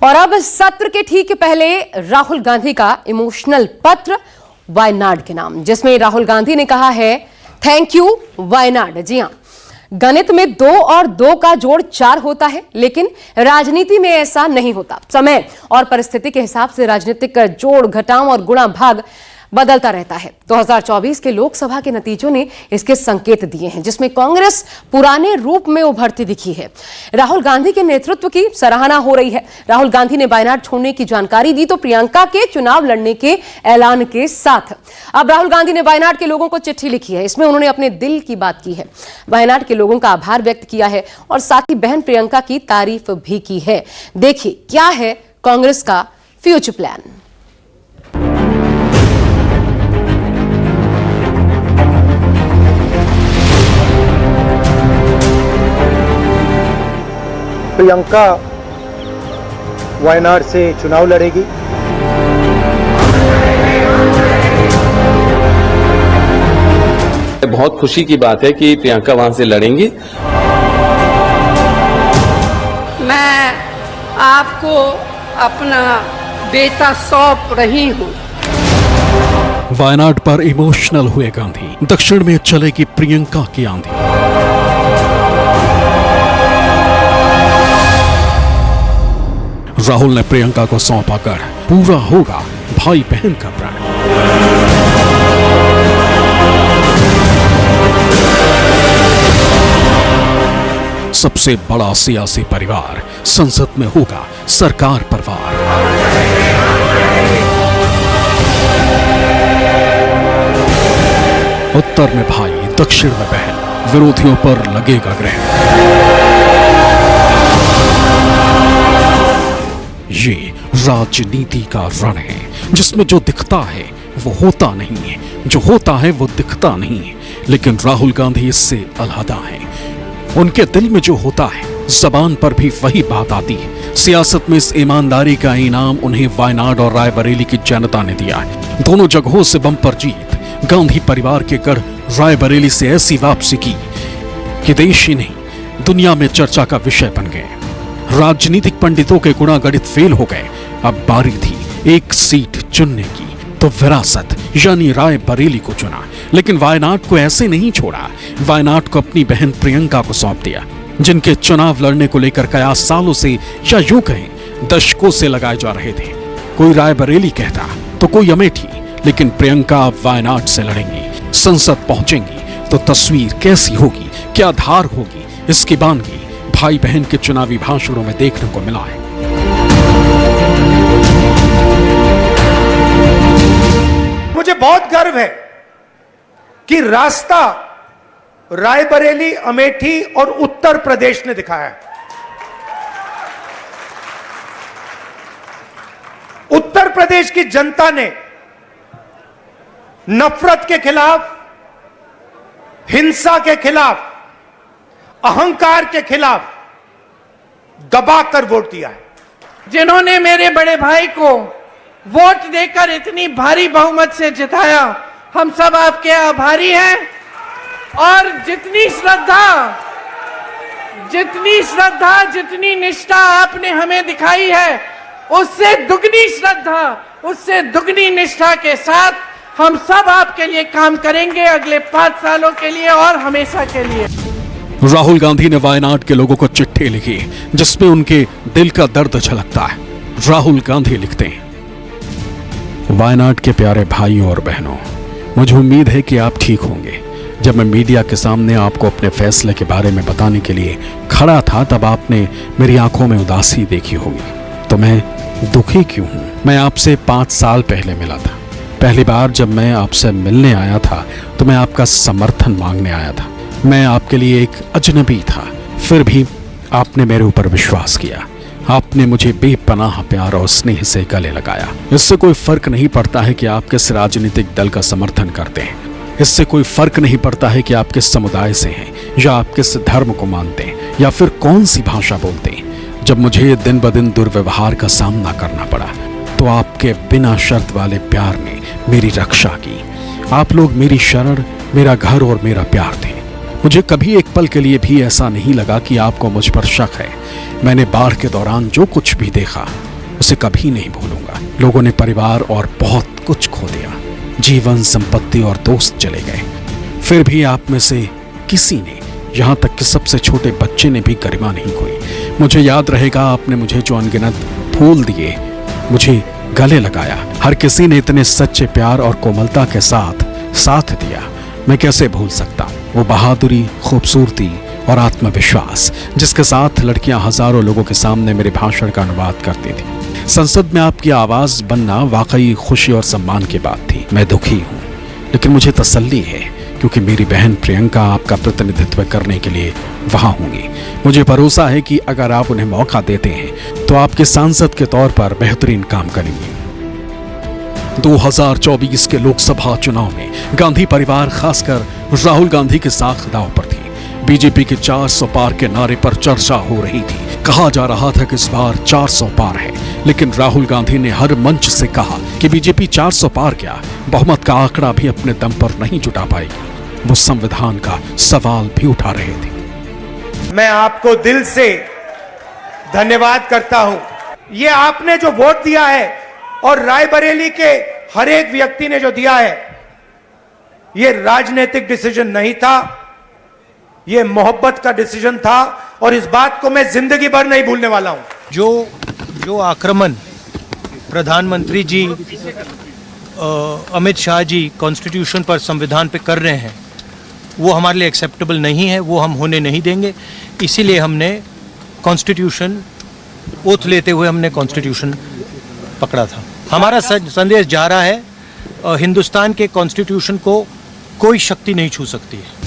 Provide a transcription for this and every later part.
और अब सत्र के ठीक पहले राहुल गांधी का इमोशनल पत्र वायनाड के नाम, जिसमें राहुल गांधी ने कहा है थैंक यू वायनाड। जी हां, गणित में 2 और 2 का जोड़ 4 होता है, लेकिन राजनीति में ऐसा नहीं होता। समय और परिस्थिति के हिसाब से राजनीतिक जोड़ घटाव और गुणा भाग बदलता रहता है। 2024 के लोकसभा के नतीजों ने इसके संकेत दिए हैं, जिसमें कांग्रेस पुराने रूप में उभरती दिखी है। राहुल गांधी के नेतृत्व की सराहना हो रही है। राहुल गांधी ने वायनाड छोड़ने की जानकारी दी तो प्रियंका के चुनाव लड़ने के ऐलान के साथ अब राहुल गांधी ने वायनाड के लोगों को चिट्ठी लिखी है। इसमें उन्होंने अपने दिल की बात की है, वायनाड के लोगों का आभार व्यक्त किया है और साथ ही बहन प्रियंका की तारीफ भी की है। देखिए क्या है कांग्रेस का फ्यूचर प्लान। प्रियंका वायनाड से चुनाव लड़ेगी। बहुत खुशी की बात है कि प्रियंका वहां से लड़ेंगी। मैं आपको अपना बेटा सौंप रही हूं। वायनाड पर इमोशनल हुए गांधी, दक्षिण में चलेगी प्रियंका की आंधी। राहुल ने प्रियंका को सौंपा कर पूरा होगा भाई बहन का प्रण। सबसे बड़ा सियासी परिवार संसद में होगा सरकार परवार। उत्तर में भाई, दक्षिण में बहन, विरोधियों पर लगेगा ग्रहण। ये राजनीति का रण है, जिसमें जो दिखता है वो होता नहीं है, जो होता है वो दिखता नहीं है। लेकिन राहुल गांधी इससे अलहदा है। उनके दिल में जो होता है जबान पर भी वही बात आती है। सियासत में इस ईमानदारी का इनाम उन्हें वायनाड और रायबरेली की जनता ने दिया है। दोनों जगहों से बम्पर जीत। गांधी परिवार के गढ़ रायबरेली से ऐसी वापसी की कि देश ही नहीं दुनिया में चर्चा का विषय बन गए। राजनीतिक पंडितों के गुणा गणित फेल हो गए। अब बारी थी एक सीट चुनने की, तो विरासत यानी रायबरेली को चुना। लेकिन वायनाड को ऐसे नहीं छोड़ा। वायनाड को अपनी बहन प्रियंका को सौंप दिया, जिनके चुनाव लड़ने को लेकर कयास सालों से या यूं कहें दशकों से लगाए जा रहे थे। कोई रायबरेली कहता तो कोई अमेठी, लेकिन प्रियंका अब वायनाड से लड़ेंगी। संसद पहुंचेंगी तो तस्वीर कैसी होगी, क्या धार होगी, इसकी बानगी भाई बहन के चुनावी भाषणों में देखने को मिला है। मुझे बहुत गर्व है कि रास्ता रायबरेली, अमेठी और उत्तर प्रदेश ने दिखाया है। उत्तर प्रदेश की जनता ने नफरत के खिलाफ, हिंसा के खिलाफ, अहंकार के खिलाफ दबाकर वोट दिया है। जिन्होंने मेरे बड़े भाई को वोट देकर इतनी भारी बहुमत से जिताया, हम सब आपके आभारी हैं। और जितनी श्रद्धा, जितनी निष्ठा आपने हमें दिखाई है, उससे दुगनी श्रद्धा, उससे दुगनी निष्ठा के साथ हम सब आपके लिए काम करेंगे, अगले 5 सालों के लिए और हमेशा के लिए। राहुल गांधी ने वायनाड के लोगों को चिट्ठी लिखी, जिसमें उनके दिल का दर्द झलकता है। राहुल गांधी लिखते हैं, वायनाड के प्यारे भाइयों और बहनों, मुझे उम्मीद है कि आप ठीक होंगे। जब मैं मीडिया के सामने आपको अपने फैसले के बारे में बताने के लिए खड़ा था, तब आपने मेरी आंखों में उदासी देखी होगी। तो मैं दुखी क्यों हूं? मैं आपसे 5 साल पहले मिला था। पहली बार जब मैं आपसे मिलने आया था तो मैं आपका समर्थन मांगने आया था। मैं आपके लिए एक अजनबी था, फिर भी आपने मेरे ऊपर विश्वास किया। आपने मुझे बेपनाह प्यार और स्नेह से गले लगाया। इससे कोई फर्क नहीं पड़ता है कि आप किस राजनीतिक दल का समर्थन करते हैं। इससे कोई फर्क नहीं पड़ता है कि आप किस समुदाय से हैं, या आप किस धर्म को मानते हैं, या फिर कौन सी भाषा बोलते हैं। जब मुझे दिन ब दिन दुर्व्यवहार का सामना करना पड़ा, तो आपके बिना शर्त वाले प्यार ने मेरी रक्षा की। आप लोग मेरी शरण, मेरा घर और मेरा प्यार थे। मुझे कभी एक पल के लिए भी ऐसा नहीं लगा कि आपको मुझ पर शक है। मैंने बाढ़ के दौरान जो कुछ भी देखा उसे कभी नहीं भूलूंगा। लोगों ने परिवार और बहुत कुछ खो दिया, जीवन, संपत्ति और दोस्त चले गए। फिर भी आप में से किसी ने, यहाँ तक कि सबसे छोटे बच्चे ने भी गरिमा नहीं खोई। मुझे याद रहेगा आपने मुझे जो अनगिनत फूल दिए, मुझे गले लगाया। हर किसी ने इतने सच्चे प्यार और कोमलता के साथ दिया। मैं कैसे भूल सकता हूँ वो बहादुरी, खूबसूरती और आत्मविश्वास जिसके साथ लड़कियां हजारों लोगों के सामने मेरे भाषण का अनुवाद करती थी। संसद में आपकी आवाज बनना वाकई खुशी और सम्मान की बात थी। मैं दुखी हूँ, लेकिन मुझे तसल्ली है क्योंकि मेरी बहन प्रियंका आपका प्रतिनिधित्व करने के लिए वहां होंगी। मुझे भरोसा है कि अगर आप उन्हें मौका देते हैं तो आपके सांसद के तौर पर बेहतरीन काम करेंगे। 2024 के लोकसभा चुनाव में गांधी परिवार, खासकर राहुल गांधी की साख दांव पर थी। बीजेपी के 400 पार के नारे पर चर्चा हो रही थी। कहा जा रहा था कि इस बार 400 पार है, लेकिन राहुल गांधी ने हर मंच से कहा कि बीजेपी 400 पार क्या, बहुमत का आंकड़ा भी अपने दम पर नहीं जुटा पाएगी। वो संविधान का सवाल भी उठा रहे थे। मैं आपको दिल से धन्यवाद करता हूं। ये आपने जो वोट दिया है और रायबरेली के हर एक व्यक्ति ने जो दिया है, ये राजनीतिक डिसीजन नहीं था, ये मोहब्बत का डिसीजन था और इस बात को मैं जिंदगी भर नहीं भूलने वाला हूं। जो आक्रमण प्रधानमंत्री जी, अमित शाह जी कॉन्स्टिट्यूशन पर, संविधान पे कर रहे हैं, वो हमारे लिए एक्सेप्टेबल नहीं है, वो हम होने नहीं देंगे। इसीलिए हमने कॉन्स्टिट्यूशन, ओथ लेते हुए हमने कॉन्स्टिट्यूशन पकड़ा था। हमारा संदेश जा रहा है, हिंदुस्तान के कॉन्स्टिट्यूशन को कोई शक्ति नहीं छू सकती है।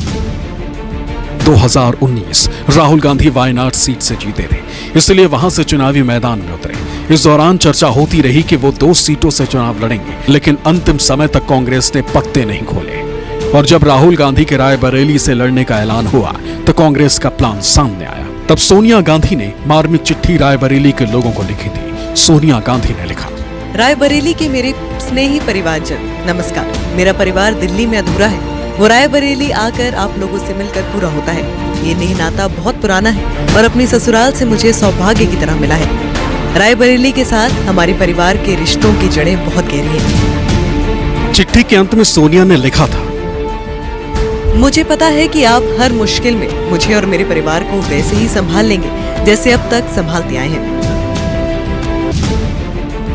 2019 राहुल गांधी वायनाड सीट से जीते थे, इसलिए वहां से चुनावी मैदान में उतरे। इस दौरान चर्चा होती रही कि वो 2 सीटों से चुनाव लड़ेंगे, लेकिन अंतिम समय तक कांग्रेस ने पत्ते नहीं खोले। और जब राहुल गांधी के रायबरेली से लड़ने का ऐलान हुआ तो कांग्रेस का प्लान सामने आया। तब सोनिया गांधी ने मार्मिक चिट्ठी रायबरेली के लोगों को लिखी थी। सोनिया गांधी ने लिखा, रायबरेली के मेरे स्नेही परिवारजन, नमस्कार। मेरा परिवार दिल्ली में अधूरा है, वो रायबरेली आकर आप लोगों से मिलकर पूरा होता है। ये नेह नाता बहुत पुराना है और अपनी ससुराल से मुझे सौभाग्य की तरह मिला है। रायबरेली के साथ हमारे परिवार के रिश्तों की जड़ें बहुत गहरी हैं। चिट्ठी के अंत में सोनिया ने लिखा था, मुझे पता है कि आप हर मुश्किल में मुझे और मेरे परिवार को वैसे ही संभाल लेंगे जैसे अब तक संभालते आए हैं।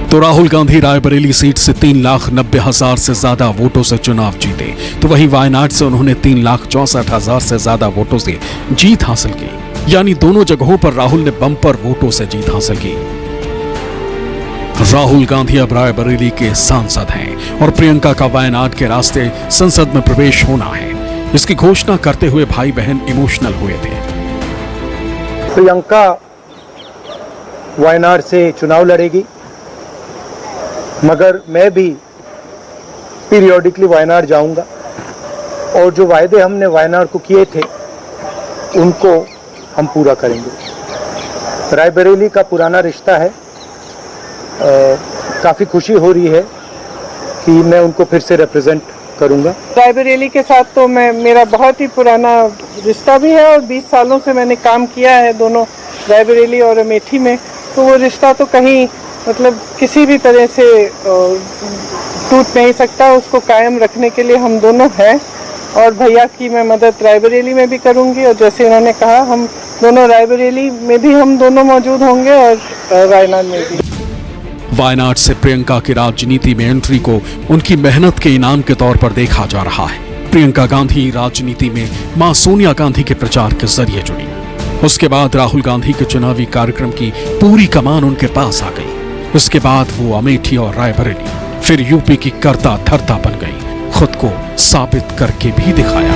तो राहुल गांधी रायबरेली सीट से 3,90,000 से ज्यादा वोटों से चुनाव जीते, तो वहीं वायनाड से उन्होंने 3,64,000 से ज्यादा वोटों से जीत हासिल की। यानी दोनों जगहों पर राहुल ने बम्पर वोटों से जीत हासिल की। राहुल गांधी अब रायबरेली के सांसद हैं और प्रियंका का वायनाड के रास्ते संसद में प्रवेश होना है। इसकी घोषणा करते हुए भाई बहन इमोशनल हुए थे। प्रियंका वायनाड से चुनाव लड़ेगी, मगर मैं भी पीरियोडिकली वायनाड जाऊंगा और जो वायदे हमने वायनाड को किए थे उनको हम पूरा करेंगे। रायबरेली का पुराना रिश्ता है, काफ़ी खुशी हो रही है कि मैं उनको फिर से रिप्रेजेंट करूंगा। रायबरेली के साथ तो मेरा बहुत ही पुराना रिश्ता भी है और 20 सालों से मैंने काम किया है दोनों रायबरेली और अमेठी में, तो वो रिश्ता तो कहीं मतलब किसी भी तरह से टूट नहीं सकता। उसको कायम रखने के लिए हम दोनों हैं और भैया की मैं मदद रायबरेली में भी करूंगी और जैसे उन्होंने कहा हम दोनों रायबरेली में भी हम दोनों मौजूद होंगे और वायनाड में भी। वायनाड से प्रियंका की राजनीति में एंट्री को उनकी मेहनत के इनाम के तौर पर देखा जा रहा है। प्रियंका गांधी राजनीति में मां सोनिया गांधी के प्रचार के जरिए जुड़ी। उसके बाद राहुल गांधी के चुनावी कार्यक्रम की पूरी कमान उनके पास आ गई। उसके बाद वो अमेठी और रायबरेली, फिर यूपी की करता धरता बन गई। खुद को साबित करके भी दिखाया।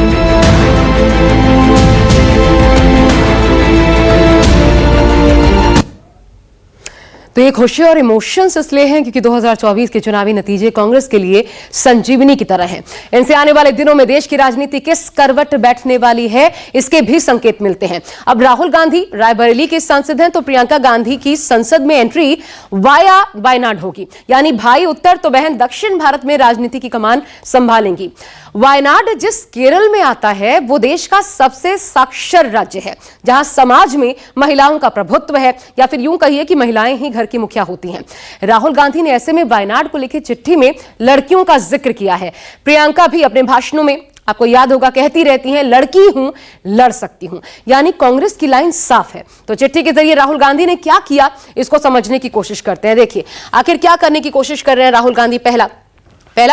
तो ये खुशी और इमोशंस इसलिए हैं क्योंकि 2024 के चुनावी नतीजे कांग्रेस के लिए संजीवनी की तरह हैं। इनसे आने वाले दिनों में देश की राजनीति किस करवट बैठने वाली है, इसके भी संकेत मिलते हैं। अब राहुल गांधी रायबरेली के सांसद हैं, तो प्रियंका गांधी की संसद में एंट्री वाया वायनाड होगी, यानी भाई उत्तर तो बहन दक्षिण भारत में राजनीति की कमान संभालेंगी। वायनाड जिस केरल में आता है वो देश का सबसे साक्षर राज्य है, जहां समाज में महिलाओं का प्रभुत्व है, या फिर यूं कहिए कि महिलाएं ही घर की मुखिया होती हैं। राहुल गांधी ने ऐसे में वायनाड को लिखी चिट्ठी में लड़कियों का जिक्र किया है। प्रियंका भी अपने भाषणों में, आपको याद होगा, कहती रहती हैं लड़की हूं, लड़ सकती हूं, यानी कांग्रेस की लाइन साफ है। तो चिट्ठी के जरिए राहुल गांधी ने क्या किया, इसको समझने की कोशिश करते हैं। देखिए आखिर क्या करने की कोशिश कर रहे हैं राहुल गांधी। पहला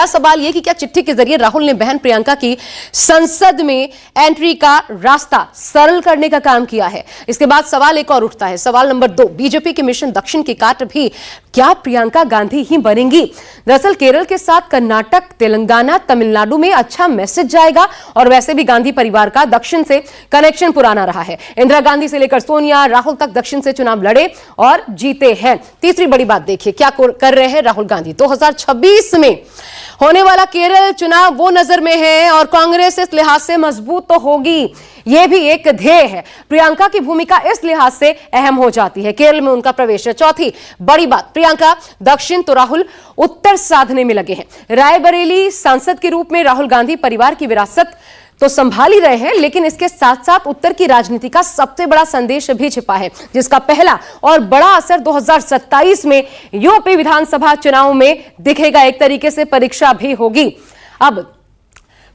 सवाल यह कि क्या चिट्ठी के जरिए राहुल ने बहन प्रियंका की संसद में एंट्री का रास्ता सरल करने का काम किया है। इसके बाद सवाल एक और उठता है, सवाल नंबर 2, बीजेपी के मिशन दक्षिण की काट भी क्या प्रियंका गांधी ही बनेंगी। दरअसल केरल के साथ कर्नाटक, तेलंगाना, तमिलनाडु में अच्छा मैसेज जाएगा, और वैसे भी गांधी परिवार का दक्षिण से कनेक्शन पुराना रहा है। इंदिरा गांधी से लेकर सोनिया, राहुल तक दक्षिण से चुनाव लड़े और जीते हैं। तीसरी बड़ी बात देखिए क्या कर रहे हैं राहुल गांधी। 2026 में होने वाला केरल चुनाव वो नजर में है, और कांग्रेस इस लिहाज से मजबूत तो होगी, यह भी एक ध्येय है। प्रियंका की भूमिका इस लिहाज से अहम हो जाती है, केरल में उनका प्रवेश है। चौथी बड़ी बात, प्रियंका दक्षिण तो राहुल उत्तर साधने में लगे हैं। रायबरेली सांसद के रूप में राहुल गांधी परिवार की विरासत तो संभाल ही रहे हैं, लेकिन इसके साथ साथ उत्तर की राजनीति का सबसे बड़ा संदेश भी छिपा है, जिसका पहला और बड़ा असर 2027 में यूपी विधानसभा चुनाव में दिखेगा। एक तरीके से परीक्षा भी होगी। अब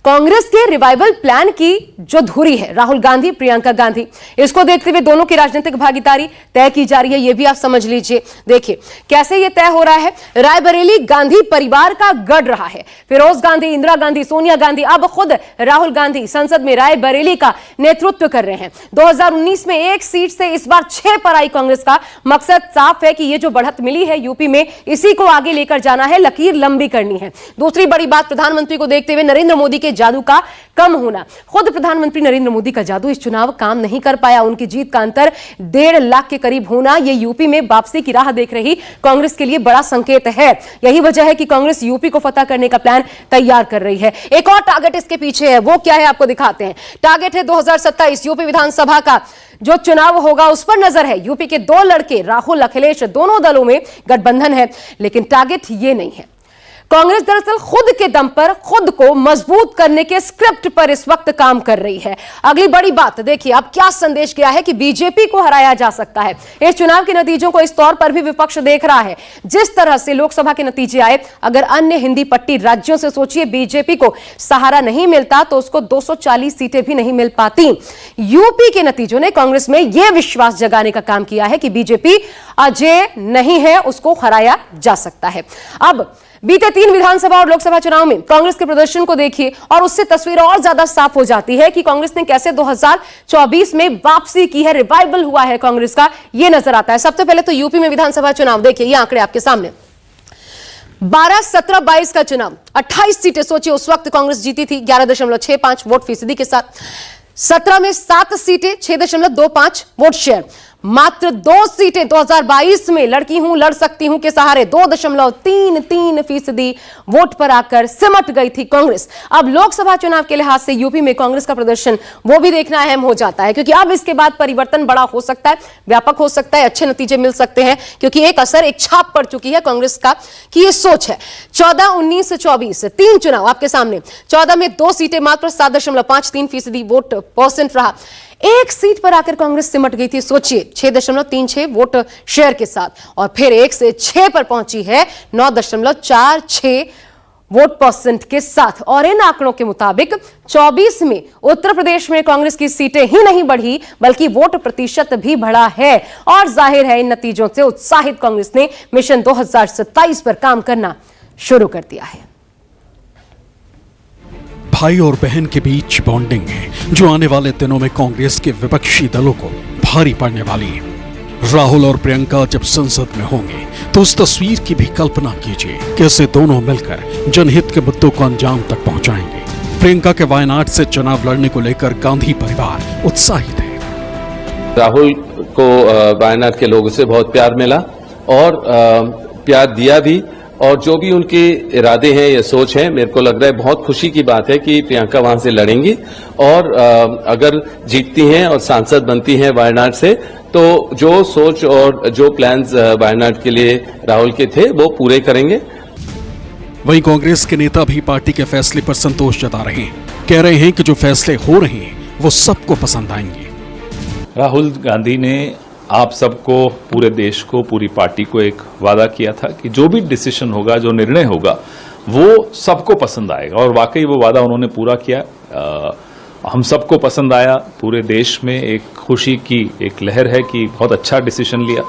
कांग्रेस के रिवाइवल प्लान की जो धुरी है राहुल गांधी प्रियंका गांधी, इसको देखते हुए दोनों की राजनीतिक भागीदारी तय की जा रही है, यह भी आप समझ लीजिए। देखिए कैसे यह तय हो रहा है। रायबरेली गांधी परिवार का गढ़ रहा है। फिरोज गांधी, इंदिरा गांधी, सोनिया गांधी, अब खुद राहुल गांधी संसद में रायबरेली का नेतृत्व कर रहे हैं। 2019 में 1 सीट से इस बार 6 पर आई कांग्रेस का मकसद साफ है कि यह जो बढ़त मिली है यूपी में, इसी को आगे लेकर जाना है, लकीर लंबी करनी है। दूसरी बड़ी बात, प्रधानमंत्री को देखते हुए नरेंद्र मोदी के जादू का कम होना। खुद प्रधानमंत्री नरेंद्र मोदी का जादू इस चुनाव काम नहीं कर पाया। उनकी जीत का अंतर 1.5 लाख के करीब होना, यह यूपी में वापसी की राह देख रही कांग्रेस के लिए बड़ा संकेत है। यही वजह है कि कांग्रेस यूपी को फतह करने का प्लान तैयार कर रही है। एक और टारगेट इसके पीछे है, वो क्या है आपको दिखाते हैं। टारगेट है 2027 यूपी विधानसभा का जो चुनाव होगा, उस पर नजर है। यूपी के 2 लड़के राहुल अखिलेश, दोनों दलों में गठबंधन है, लेकिन टारगेट ये नहीं है। कांग्रेस दरअसल खुद के दम पर खुद को मजबूत करने के स्क्रिप्ट पर इस वक्त काम कर रही है। अगली बड़ी बात देखिए, अब क्या संदेश गया है कि बीजेपी को हराया जा सकता है। इस चुनाव के नतीजों को इस तौर पर भी विपक्ष देख रहा है, जिस तरह से लोकसभा के नतीजे आए, अगर अन्य हिंदी पट्टी राज्यों से सोचिए बीजेपी को सहारा नहीं मिलता तो उसको 240 सीटें भी नहीं मिल पाती। यूपी के नतीजों ने कांग्रेस में यह विश्वास जगाने का काम किया है कि बीजेपी अजेय नहीं है, उसको हराया जा सकता है। अब बीते 3 विधानसभा और लोकसभा चुनाव में कांग्रेस के प्रदर्शन को देखिए और उससे तस्वीर और ज्यादा साफ हो जाती है कि कांग्रेस ने कैसे 2024 में वापसी की है, रिवाइवल हुआ है कांग्रेस का, यह नजर आता है। सबसे पहले तो यूपी में विधानसभा चुनाव देखिए, ये आंकड़े आपके सामने। 12, 17, 22 का चुनाव 28 सीटें, सोचिए उस वक्त कांग्रेस जीती थी 11.65 वोट फीसदी के साथ। 17 में 7 सीटें 6.25 वोट शेयर। मात्र 2 सीटें 2022 में लड़की हूं, लड़ सकती हूं के सहारे 2.33% वोट पर आकर सिमट गई थी कांग्रेस। अब लोकसभा चुनाव के लिहाज से यूपी में कांग्रेस का प्रदर्शन वो भी देखना अहम हो जाता है, क्योंकि अब इसके बाद परिवर्तन बड़ा हो सकता है, व्यापक हो सकता है, अच्छे नतीजे मिल सकते हैं, क्योंकि एक असर, एक छाप पड़ चुकी है कांग्रेस का कि ये सोच है। 14, 19, 24 3 चुनाव आपके सामने। 14 में 2 सीटें, मात्र 7.53% वोट परसेंट रहा। 1 सीट पर आकर कांग्रेस सिमट गई थी, सोचिए 6.36 वोट शेयर के साथ, और फिर 1 से 6 पर पहुंची है 9.46 वोट परसेंट के साथ। और इन आंकड़ों के मुताबिक 24 में उत्तर प्रदेश में कांग्रेस की सीटें ही नहीं बढ़ी, बल्कि वोट प्रतिशत भी बढ़ा है। और जाहिर है इन नतीजों से उत्साहित कांग्रेस ने मिशन 2027 पर काम करना शुरू कर दिया है। भाई और बहन के बीच बॉन्डिंग है जो आने वाले दिनों में कांग्रेस के विपक्षी दलों को भारी पड़ने वाली है। राहुल और प्रियंका जब संसद में होंगे तो उस तस्वीर की भी कल्पना कीजिए, कैसे दोनों मिलकर जनहित के मुद्दों को अंजाम तक पहुंचाएंगे। प्रियंका के वायनाड से चुनाव लड़ने को लेकर गांधी परिवार उत्साहित है। राहुल को वायनाड के लोगों से बहुत प्यार मिला और प्यार दिया भी। और जो भी उनके इरादे हैं या सोच है, मेरे को लग रहा है बहुत खुशी की बात है कि प्रियंका वहां से लड़ेंगी और अगर जीतती हैं और सांसद बनती हैं वायनाड से, तो जो सोच और जो प्लान्स वायनाड के लिए राहुल के थे वो पूरे करेंगे। वहीं कांग्रेस के नेता भी पार्टी के फैसले पर संतोष जता रहे हैं। कह रहे हैं कि जो फैसले हो रहे हैं वो सबको पसंद आएंगे। राहुल गांधी ने आप सबको, पूरे देश को, पूरी पार्टी को एक वादा किया था कि जो भी डिसीजन होगा, जो निर्णय होगा, वो सबको पसंद आएगा, और वाकई वो वादा उन्होंने पूरा किया। हम सबको पसंद आया। पूरे देश में एक खुशी की एक लहर है कि बहुत अच्छा डिसीजन लिया।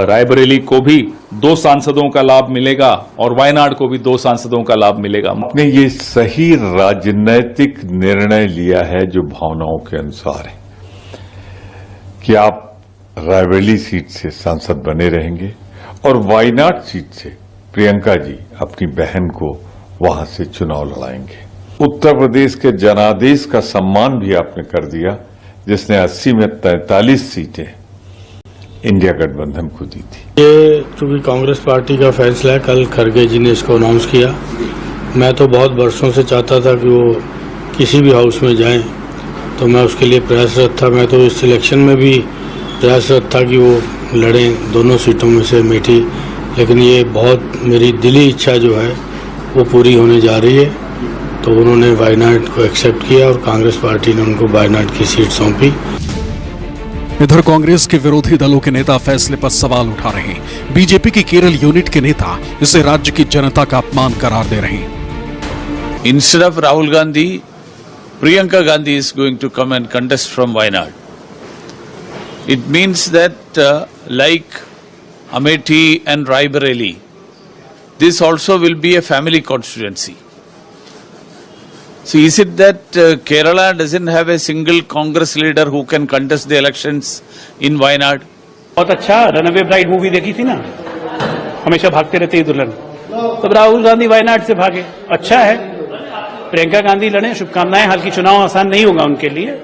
रायबरेली को भी 2 सांसदों का लाभ मिलेगा और वायनाड को भी 2 सांसदों का लाभ मिलेगा। आपने ये सही राजनीतिक निर्णय लिया है जो भावनाओं के अनुसार है कि आप रायबरेली सीट से सांसद बने रहेंगे और वायनाड सीट से प्रियंका जी अपनी बहन को वहां से चुनाव लड़ाएंगे। उत्तर प्रदेश के जनादेश का सम्मान भी आपने कर दिया, जिसने 80 में 43 सीटें इंडिया गठबंधन को दी थी। ये चूंकि कांग्रेस पार्टी का फैसला है, कल खड़गे जी ने इसको अनाउंस किया। मैं तो बहुत वर्षों से चाहता था कि वो किसी भी हाउस में जाएं, तो मैं उसके लिए प्रयासरत था। मैं तो इस सिलेक्शन में भी प्रयासरत था कि वो लड़ें दोनों सीटों में से अमेठी, लेकिन ये बहुत मेरी दिली इच्छा जो है वो पूरी होने जा रही है। तो उन्होंने वायनाड को एक्सेप्ट किया और कांग्रेस पार्टी ने उनको वायनाड की सीट सौंपी। इधर कांग्रेस के विरोधी दलों के नेता फैसले पर सवाल उठा रहे हैं। बीजेपी की केरल यूनिट के नेता इसे राज्य की जनता का अपमान करार दे रहे हैं। Instead of Rahul Gandhi, Priyanka Gandhi is going to come and contest from Wayanad. It means that like Amethi and Raebareli, this also will be a family constituency. So is it that Kerala doesn't have a single Congress leader who can contest the elections in Wayanad? बहुत अच्छा runaway bride movie देखी थी ना, हमेशा भागते रहते हैं दुल्हन, तब राहुल गांधी वायनाड से भागे। अच्छा है, प्रियंका गांधी लड़े, शुभकामनाएं। हालांकि चुनाव आसान नहीं होगा उनके लिए,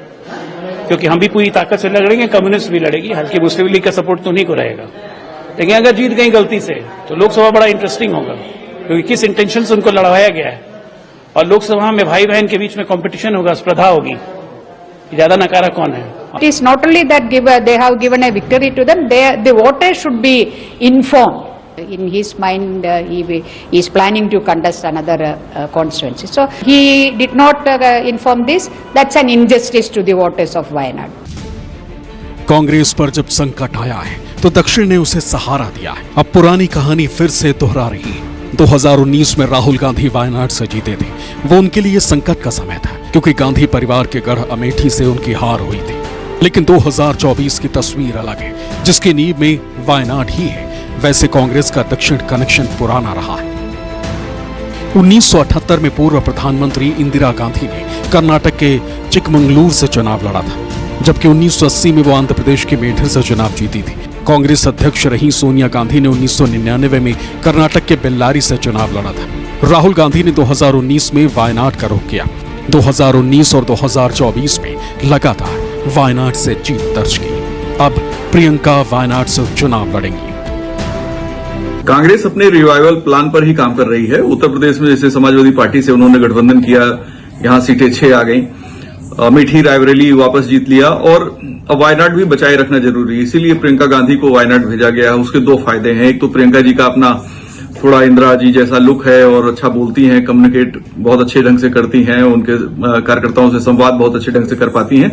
क्योंकि हम भी पूरी ताकत से लड़ेंगे, कम्युनिस्ट भी लड़ेगी, हल्की मुस्लिम लीग का सपोर्ट तो उन्हीं को रहेगा। लेकिन अगर जीत गई गलती से तो लोकसभा बड़ा इंटरेस्टिंग होगा, क्योंकि किस इंटेंशन से उनको लड़वाया गया है। और लोकसभा में भाई बहन के बीच में कंपटीशन होगा, स्पर्धा होगी, ज्यादा नकारा कौन है। It is not only that they have given a victory to them, the voters should be informed. In his mind, he is planning to contest another constituency. So he did not inform this. That's an injustice to the voters of Wayanad. Congress पर जब संकट आया है तो दक्षिण ने उसे सहारा दिया है। अब पुरानी कहानी फिर से दोहरा रही है। 2019 में राहुल गांधी वायनाड से जीते थे। वो उनके लिए संकट का समय था, क्योंकि गांधी परिवार के गढ़ अमेठी से उनकी हार हुई थी। लेकिन 2024 की तस्वीर अलग है, जिसकी नींव में वायनाड ही है। वैसे कांग्रेस का दक्षिण कनेक्शन पुराना रहा है। 1978 में पूर्व प्रधानमंत्री इंदिरा गांधी ने कर्नाटक के चिकमंगलूर से चुनाव लड़ा था, जबकि 1980 में वो आंध्र प्रदेश के मेढर से चुनाव जीती थी। कांग्रेस अध्यक्ष रही सोनिया गांधी ने 1999 में कर्नाटक के बेल्लारी से चुनाव लड़ा था। राहुल गांधी ने 2019 में वायनाड का रुख किया। 2019 और 2024 में लगातार वायनाड से जीत दर्ज की। अब प्रियंका वायनाड से चुनाव लड़ेंगी। कांग्रेस अपने रिवाइवल प्लान पर ही काम कर रही है। उत्तर प्रदेश में जैसे समाजवादी पार्टी से उन्होंने गठबंधन किया, यहां सीटें 6 आ गई। अमेठी रायबरेली वापस जीत लिया और अब वायनाड भी बचाए रखना जरूरी है, इसीलिए प्रियंका गांधी को वायनाड भेजा गया है। उसके 2 फायदे हैं। एक तो प्रियंका जी का अपना थोड़ा इंदिरा जी जैसा लुक है और अच्छा बोलती हैं, कम्युनिकेट बहुत अच्छे ढंग से करती हैं, उनके कार्यकर्ताओं से संवाद बहुत अच्छे ढंग से कर पाती हैं,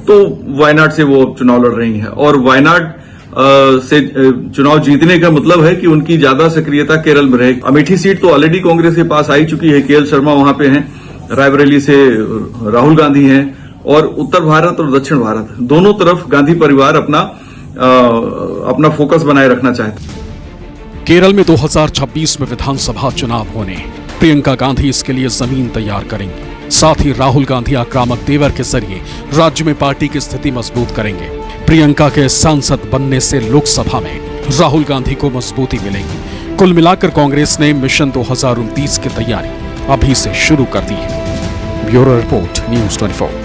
तो वायनाड से वो चुनाव लड़ रही हैं। और वायनाड से चुनाव जीतने का मतलब है कि उनकी ज्यादा सक्रियता केरल में रहेगी। अमेठी सीट तो ऑलरेडी कांग्रेस के पास आई चुकी है, केएल शर्मा वहां पे हैं, रायबरेली से राहुल गांधी हैं, और उत्तर भारत और दक्षिण भारत दोनों तरफ गांधी परिवार अपना फोकस बनाए रखना चाहता है। केरल में 2026 में विधानसभा चुनाव होने, प्रियंका गांधी इसके लिए जमीन तैयार करेंगी। साथ ही राहुल गांधी आक्रामक तेवर के जरिए राज्य में पार्टी की स्थिति मजबूत करेंगे। प्रियंका के सांसद बनने से लोकसभा में राहुल गांधी को मजबूती मिलेगी। कुल मिलाकर कांग्रेस ने मिशन 2029 की तैयारी अभी से शुरू कर दी है। Bureau report, news 24।